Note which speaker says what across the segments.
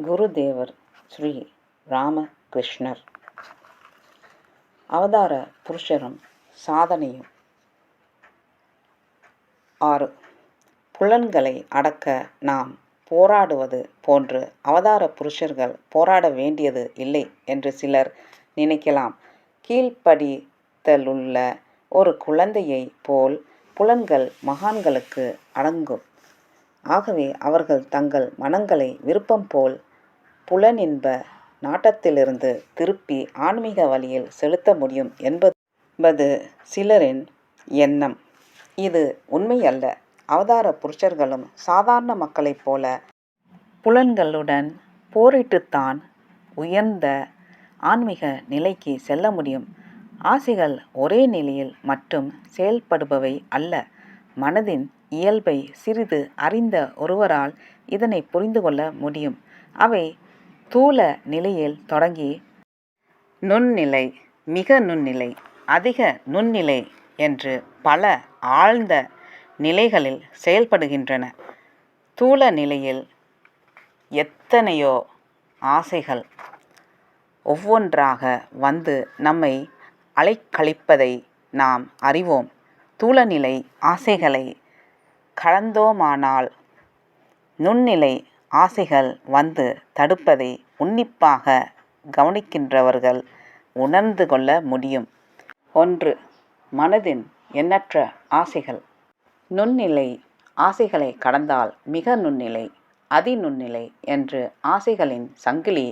Speaker 1: குருதேவர் ஸ்ரீ ராமகிருஷ்ணர் அவதார புருஷரும் சாதனையும். 6. புலன்களை அடக்க நாம் போராடுவது போன்று அவதார புருஷர்கள் போராட வேண்டியது இல்லை என்று சிலர் நினைக்கலாம். கீழ்ப்படிதலுள்ள ஒரு குழந்தையை போல் புலன்கள் மகான்களுக்கு அடங்கும். ஆகவே அவர்கள் தங்கள் மனங்களை விருப்பம் போல் புலனின்ப நாட்டத்திலிருந்து திருப்பி ஆன்மீக வழியில் செலுத்த முடியும் என்பது சிலரின் எண்ணம். இது உண்மையல்ல. அவதார புருஷர்களும் சாதாரண மக்களைப் போல புலன்களுடன் போரிட்டுத்தான் உயர்ந்த ஆன்மீக நிலைக்கு செல்ல முடியும். ஆசைகள் ஒரே நிலையில் மட்டும் செயல்படுபவை அல்ல. மனதின் இயல்பை சிறிது அறிந்த ஒருவரால் இதனை புரிந்து கொள்ள முடியும். அவை தூல நிலையில் தொடங்கி நுண்ணிலை, மிக நுண்ணிலை, அதிக நுண்ணிலை என்று பல ஆழ்ந்த நிலைகளில் செயல்படுகின்றன. தூல நிலையில் எத்தனையோ ஆசைகள் ஒவ்வொன்றாக வந்து நம்மை அலைக்கழிப்பதை நாம் அறிவோம். தூலநிலை ஆசைகளை கடந்தோமானால் நுண்ணிலை ஆசைகள் வந்து தடுப்பதை உன்னிப்பாக கவனிக்கின்றவர்கள் உணர்ந்து கொள்ள முடியும். 1. மனதின் எண்ணற்ற ஆசைகள். நுண்ணிலை ஆசைகளை கடந்தால் மிக நுண்ணிலை, அதிநுண்ணிலை என்று ஆசைகளின் சங்கிலி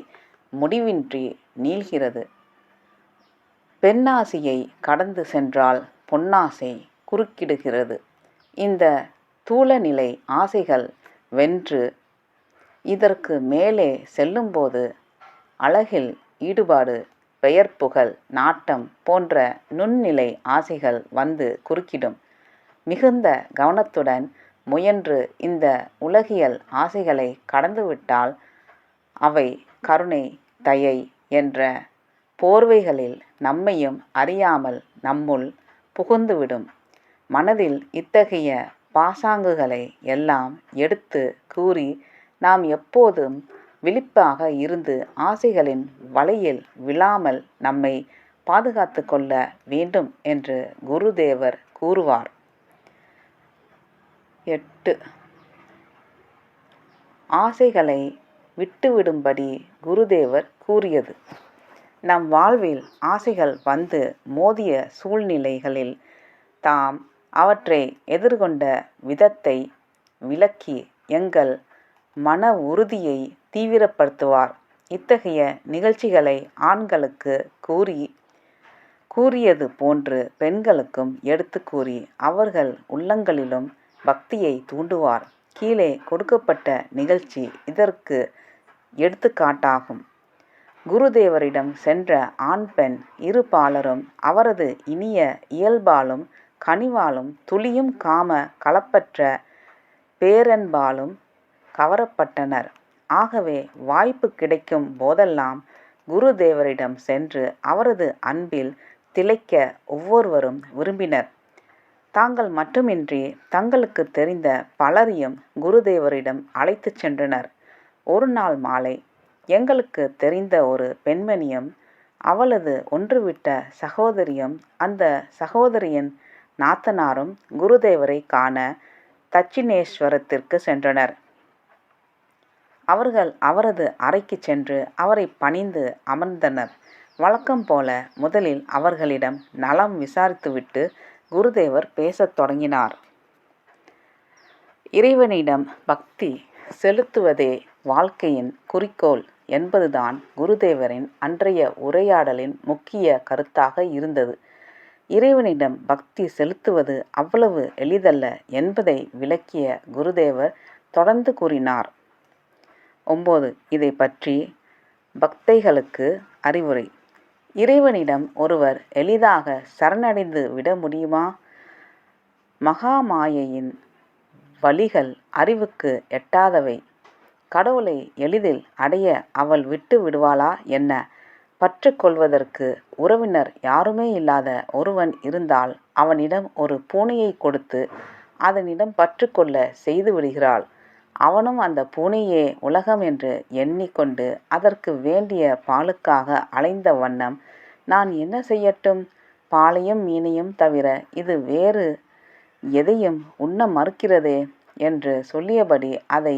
Speaker 1: முடிவின்றி நீள்கிறது. பெண்ணாசையை கடந்து சென்றால் பொன்னாசை குறுக்கிடுகிறது. இந்த தூலநிலை ஆசைகள் வென்று இதற்கு மேலே செல்லும்போது அழகில் ஈடுபாடு, பெயர் புகழ், நாட்டம் போன்ற நுண்ணிலை ஆசைகள் வந்து குறுக்கிடும். மிகுந்த கவனத்துடன் முயன்று இந்த உலகியல் ஆசைகளை கடந்துவிட்டால் அவை கருணை, தயை என்ற போர்வைகளில் நம்மையும் அறியாமல் நம்முள் புகுந்துவிடும். மனதில் இத்தகைய பாசாங்குகளை எல்லாம் எடுத்து கூறி நாம் எப்போதும் விழிப்பாக இருந்து ஆசைகளின் வலையில் விழாமல் நம்மை பாதுகாத்து கொள்ள வேண்டும் என்று குருதேவர் கூறுவார். 8. ஆசைகளை விட்டுவிடும்படி குருதேவர் கூறியது. நம் வாழ்வில் ஆசைகள் வந்து மோதிய சூழ்நிலைகளில் தாம் அவற்றை எதிர்கொண்ட விதத்தை விளக்கி எங்கள் மன உறுதியை தீவிரப்படுத்துவார். இத்தகைய நிகழ்ச்சிகளை ஆண்களுக்கு கூறியது போன்று பெண்களுக்கும் எடுத்து கூறி அவர்கள் உள்ளங்களிலும் பக்தியை தூண்டுவார். கீழே கொடுக்கப்பட்ட நிகழ்ச்சி இதற்கு எடுத்துக்காட்டாகும். குருதேவரிடம் சென்ற ஆண் பெண் இரு பாலரும் அவரது இனிய இயல்பாலும் கனிவாலும் துளியும் காம கலப்பற்ற பேரன்பாலும் கவரப்பட்டனர். ஆகவே வாய்ப்பு கிடைக்கும் போதெல்லாம் குருதேவரிடம் சென்று அவரது அன்பில் திளைக்க ஒவ்வொருவரும் விரும்பினர். தாங்கள் மட்டுமின்றி தங்களுக்கு தெரிந்த பலரையும் குருதேவரிடம் அழைத்து சென்றனர். ஒரு நாள் மாலை எங்களுக்கு தெரிந்த ஒரு பெண்மணியும் அவளது ஒன்றுவிட்ட சகோதரியும் அந்த சகோதரியின் நாத்தனாரும் குருதேவரை காண தட்சிணேஸ்வரத்திற்கு சென்றனர். அவர்கள் அவரது அறைக்கு சென்று அவரை பணிந்து அமர்ந்தனர். வழக்கம் போல முதலில் அவர்களிடம் நலம் விசாரித்துவிட்டு குருதேவர் பேசத் தொடங்கினார். இறைவனிடம் பக்தி செலுத்துவதே வாழ்க்கையின் குறிக்கோள் என்பதுதான் குருதேவரின் அன்றைய உரையாடலின் முக்கிய கருத்தாக இருந்தது. இறைவனிடம் பக்தி செலுத்துவது அவ்வளவு எளிதல்ல என்பதை விளக்கிய குருதேவர் தொடர்ந்து கூறினார். 9. இதை பற்றி பக்தைகளுக்கு அறிவுரை. இறைவனிடம் ஒருவர் எளிதாக சரணடைந்து விட முடியுமா? மகாமாயையின் வழிகள் அறிவுக்கு எட்டாதவை. கடவுளை எளிதில் அடைய அவள் விட்டு விடுவாளா என்ன? பற்றுக்கொள்வதற்கு உறவினர் யாருமே இல்லாத ஒருவன் இருந்தால் அவனிடம் ஒரு பூனையை கொடுத்து அதனிடம் பற்றுக்கொள்ள செய்து விடுகிறாள். அவனும் அந்த பூனையே உலகம் என்று எண்ணிக்கொண்டு அதற்கு வேண்டிய பாலுக்காக அலைந்த வண்ணம், நான் என்ன செய்யட்டும், பாலையும் மீனையும் தவிர இது வேறு எதையும் உண்ண மறுக்கிறதே என்று சொல்லியபடி அதை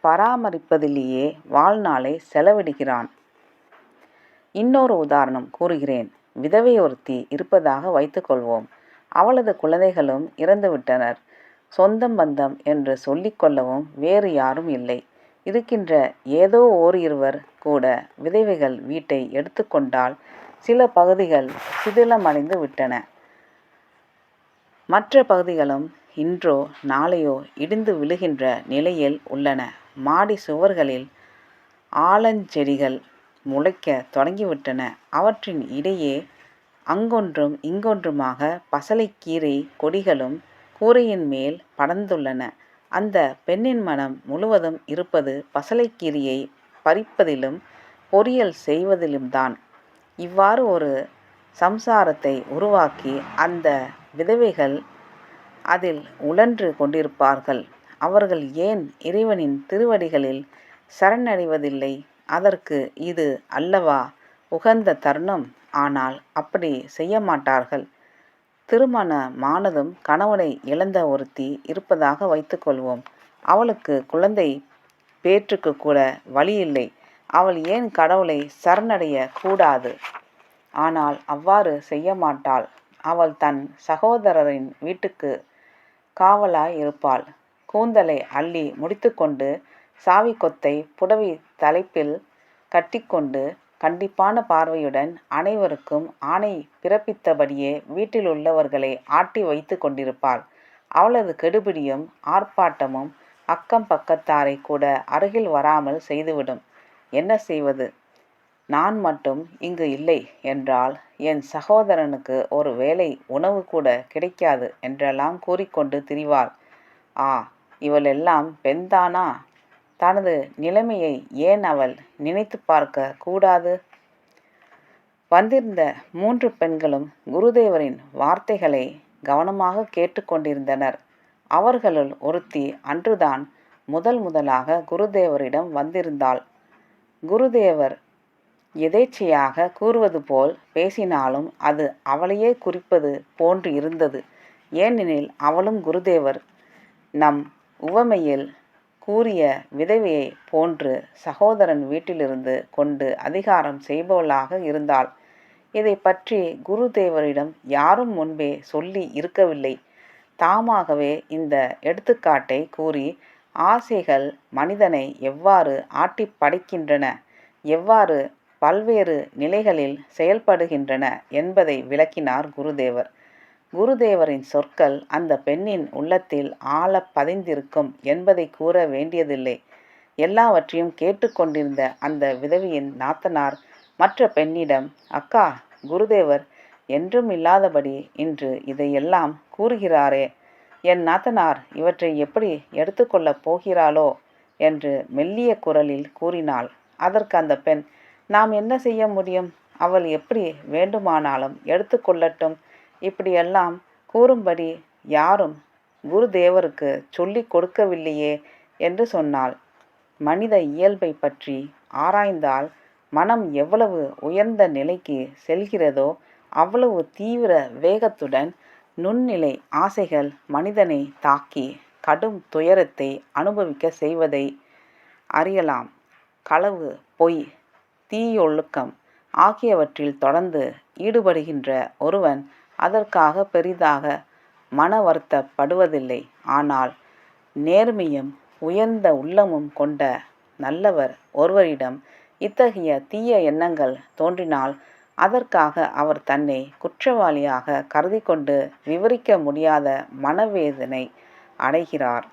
Speaker 1: பராமரிப்பதிலேயே வாழ்நாளை செலவிடுகிறான். இன்னொரு உதாரணம் கூறுகிறேன். விதவை ஒருத்தி இருப்பதாக வைத்துக்கொள்வோம். அவளது குழந்தைகளும் இறந்துவிட்டனர். சொந்தம் பந்தம் என்று சொல்லிக்கொள்ளவும் வேறு யாரும் இல்லை. இருக்கின்ற ஏதோ இருவர் கூட விதவைகள் வீட்டை எடுத்துக்கொண்டால் சில பகுதிகள் சிதிலமடைந்து விட்டன. மற்ற பகுதிகளும் இன்றோ நாளையோ இடிந்து விழுகின்ற நிலையில் உள்ளன. மாடி சுவர்களில் ஆலஞ்செடிகள் முளைக்க தொடங்கிவிட்டன. அவற்றின் இடையே அங்கொன்றும் இங்கொன்றுமாக பசலைக்கீரை கொடிகளும் கூரையின் மேல் படர்ந்துள்ளன. அந்த பெண்ணின் மனம் முழுவதும் இருப்பது பசலைக்கீரையை பறிப்பதிலும் பொரியல் செய்வதிலும்தான். இவ்வாறு ஒரு சம்சாரத்தை உருவாக்கி அந்த விதவைகள் அதில் உழன்று கொண்டிருப்பார்கள். அவர்கள் ஏன் இறைவனின் திருவடிகளில் சரணடைவதில்லை? அதற்கு இது அல்லவா உகந்த தருணம். ஆனால் அப்படி செய்ய மாட்டார்கள். திருமணமானதும் கணவனை இழந்த ஒருத்தி இருப்பதாக வைத்துக்கொள்வோம். அவளுக்கு குழந்தை பேற்றுக்கு கூட வழியில்லை. அவள் ஏன் கடவுளை சரணடைய கூடாது? ஆனால் அவ்வாறு செய்ய மாட்டாள். அவள் தன் சகோதரரின் வீட்டுக்கு காவலாய் இருப்பாள். கூந்தலை அள்ளி முடித்துக்கொண்டு சாவிக்கொத்தை புடவை தலைப்பில் கட்டிக்கொண்டு கண்டிப்பான பார்வையுடன் அனைவருக்கும் ஆணை பிறப்பித்தபடியே வீட்டில் உள்ளவர்களை ஆட்டி வைத்து கொண்டிருப்பாள். அவளது கெடுபிடியும் ஆர்ப்பாட்டமும் அக்கம் பக்கத்தாரை கூட அருகில் வராமல் செய்துவிடும். என்ன செய்வது? நான் மட்டும் இங்கு இல்லை என்றால் என் சகோதரனுக்கு ஒரு வேளை உணவு கூட கிடைக்காது என்றெல்லாம் கூறிக்கொண்டு திரிவாள். ஆ, இவளெல்லாம் பெண்தானா? தனது நிலைமையை ஏன் அவள் நினைத்து பார்க்க கூடாது? வந்திருந்த 3 பெண்களும் குருதேவரின் வார்த்தைகளை கவனமாக கேட்டுக்கொண்டிருந்தனர். அவர்களுள் ஒருத்தி அன்றுதான் முதலாக குருதேவரிடம் வந்திருந்தாள். குருதேவர் எதேச்சையாக கூறுவது போல் பேசினாலும் அது அவளையே குறிப்பது போன்று இருந்தது. ஏனெனில் அவளும் குருதேவர் நம் உவமையில் கூறிய விதவையை போன்று சகோதரன் வீட்டிலிருந்து கொண்டு அதிகாரம் செய்பவளாக இருந்தாள். இதை பற்றி குருதேவரிடம் யாரும் முன்பே சொல்லி இருக்கவில்லை. தாமாகவே இந்த எடுத்துக்காட்டை கூறி ஆசைகள் மனிதனை எவ்வாறு ஆட்டி படைக்கின்றன, எவ்வாறு பல்வேறு நிலைகளில் செயல்படுகின்றன என்பதை விளக்கினார் குருதேவர். குருதேவரின் சொற்கள் அந்த பெண்ணின் உள்ளத்தில் ஆழ பதிந்திருக்கும் என்பதை கூற வேண்டியதில்லை. எல்லாவற்றையும் கேட்டுக்கொண்டிருந்த அந்த விதவையின் நாத்தனார் மற்ற பெண்ணிடம், அக்கா, குருதேவர் என்றும் இல்லாதபடி இன்று இதையெல்லாம் கூறுகிறாரே, என் நாத்தனார் இவற்றை எப்படி எடுத்துக்கொள்ளப் போகிறாளோ என்று மெல்லிய குரலில் கூறினாள். அதற்கு அந்த பெண், நாம் என்ன செய்ய முடியும்? அவள் எப்படி வேண்டுமானாலும் எடுத்துக்கொள்ளட்டும். இப்படியெல்லாம் கூறும்படி யாரும் குருதேவருக்கு சொல்லிக் கொடுக்கவில்லையே என்று சொன்னாள். மனித இயல்பை பற்றி ஆராய்ந்தால் மனம் எவ்வளவு உயர்ந்த நிலைக்கு செல்கிறதோ அவ்வளவு தீவிர வேகத்துடன் நுண்ணிலை ஆசைகள் மனிதனை தாக்கி கடும் துயரத்தை அனுபவிக்க செய்வதை அறியலாம். களவு, பொய், தீயொழுக்கம் ஆகியவற்றில் தொடர்ந்து ஈடுபடுகின்ற ஒருவன் அதற்காக பெரிதாக மன வருத்தப்படுவதில்லை. ஆனால் நேர்மையும் உயர்ந்த உள்ளமும் கொண்ட நல்லவர் ஒருவரிடம் இத்தகைய தீய எண்ணங்கள் தோன்றினால் அதற்காக அவர் தன்னை குற்றவாளியாக கருதி கொண்டு விவரிக்க முடியாத மனவேதனை அடைகிறார்.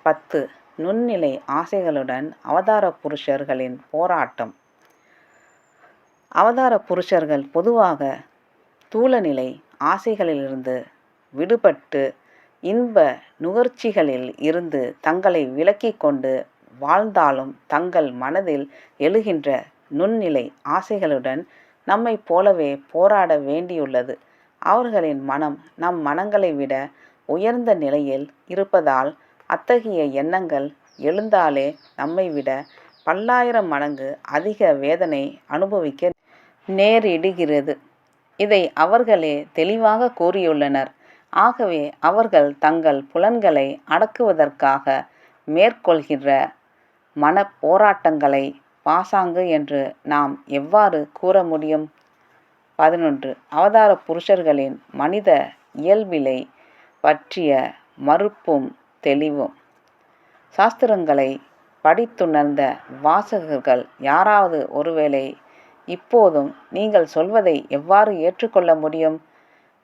Speaker 1: 10. நுண்ணிலை ஆசைகளுடன் அவதார புருஷர்களின் போராட்டம். அவதார புருஷர்கள் பொதுவாக தூலநிலை ஆசைகளிலிருந்து விடுபட்டு இன்ப நுகர்ச்சிகளில் இருந்து தங்களை விலக்கிக் கொண்டு வாழ்ந்தாலும் தங்கள் மனதில் எழுகின்ற நுண்ணிலை ஆசைகளுடன் நம்மைப் போலவே போராட வேண்டியுள்ளது. அவர்களின் மனம் நம் மனங்களை விட உயர்ந்த நிலையில் இருப்பதால் அத்தகைய எண்ணங்கள் எழுந்தாலே நம்மை விட பல்லாயிரம் மடங்கு அதிக வேதனை அனுபவிக்க நேரிடுகிறது. இதை அவர்களே தெளிவாக கூறியுள்ளனர். ஆகவே அவர்கள் தங்கள் புலன்களை அடக்குவதற்காக மேற்கொள்கிற மனப்போராட்டங்களை பாசாங்கு என்று நாம் எவ்வாறு கூற முடியும்? 11. அவதார புருஷர்களின் மனித இயல்பிலை பற்றிய மறுப்பும் தெளிவும். சாஸ்திரங்களை படித்துணர்ந்த வாசகர்கள் யாராவது ஒருவேளை இப்போதும் நீங்கள் சொல்வதை எவ்வாறு ஏற்றுக்கொள்ள முடியும்?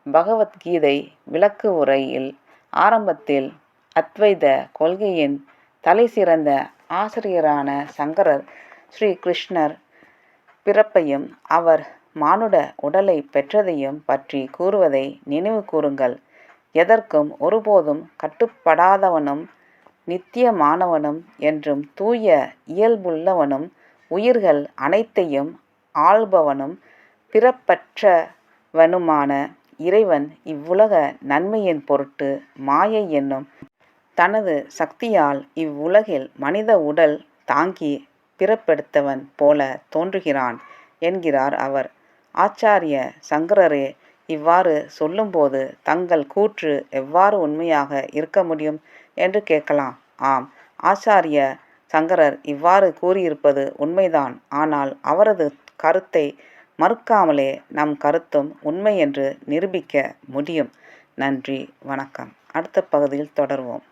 Speaker 1: பகவத்கீதை விளக்கு உரையில் ஆரம்பத்தில் அத்வைத கொள்கையின் தலைசிறந்த ஆசிரியரான சங்கரர் ஸ்ரீ கிருஷ்ணர் பிறப்பையும் அவர் மானுட உடலை பெற்றதையும் பற்றி கூறுவதை நினைவு கூறுங்கள். எதற்கும் ஒருபோதும் கட்டுப்படாதவனும் நித்தியமானவனும் என்றும் தூய இயல்புள்ளவனும் உயிர்கள் அனைத்தையும் ஆள்பவனும் பிறப்பற்றவனுமான இறைவன் இவ்வுலக நன்மையின் பொருட்டு மாயை என்னும் தனது சக்தியால் இவ்வுலகில் மனித உடல் தாங்கி பிறப்பெடுத்தவன் போல தோன்றுகிறான் என்கிறார் அவர். ஆச்சாரிய சங்கரரே இவ்வாறு சொல்லும்போது தங்கள் கூற்று எவ்வாறு உண்மையாக இருக்க முடியும் என்று கேட்கலாம். ஆம், ஆச்சாரிய சங்கரர் இவ்வாறு கூறியிருப்பது உண்மைதான். ஆனால் அவரது கருத்தை மறுக்காமலே நம் கருத்தும் உண்மை என்று நிரூபிக்க முடியும். நன்றி, வணக்கம். அடுத்த பகுதியில் தொடர்வோம்.